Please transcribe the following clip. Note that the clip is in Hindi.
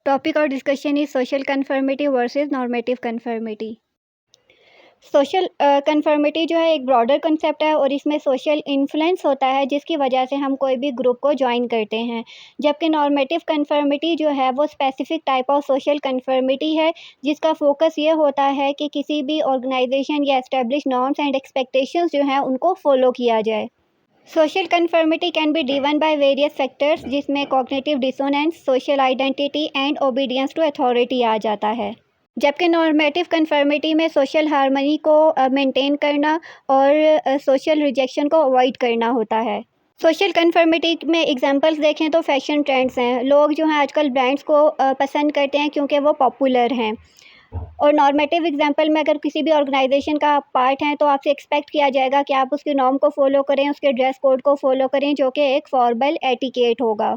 टॉपिक और discussion is social conformity versus normative conformity. Social conformity जो है एक ब्रॉडर कंसेप्ट है और इसमें सोशल इन्फ्लुएंस होता है जिसकी वजह से हम कोई भी ग्रुप को ज्वाइन करते हैं। जबकि नॉर्मेटिव कन्फर्मिटी जो है वो specific type of social conformity है जिसका फोकस ये होता है कि किसी भी ऑर्गेनाइजेशन या एस्टेब्लिश नॉर्म्स एंड एक्सपेक्टेशंस जो हैं उनको फॉलो किया जाए। Social conformity can be driven by various factors जिसमें cognitive dissonance, social identity and obedience to authority आ जाता है। जबकि नॉर्मेटिव कन्फर्मिटी में सोशल हार्मनी को मेंटेन करना और सोशल रिजेक्शन को अवॉइड करना होता है। सोशल कन्फर्मिटी में एग्जांपल्स देखें तो फैशन ट्रेंड्स हैं। लोग जो हैं आजकल ब्रांड्स को पसंद करते हैं क्योंकि वो पॉपुलर हैं। और नॉर्मेटिव एग्जांपल में अगर किसी भी ऑर्गेनाइजेशन का आप पार्ट हैं तो आपसे एक्सपेक्ट किया जाएगा कि आप उसकी नॉर्म को फॉलो करें, उसके ड्रेस कोड को फॉलो करें जो कि एक फॉर्मल एटिकेट होगा।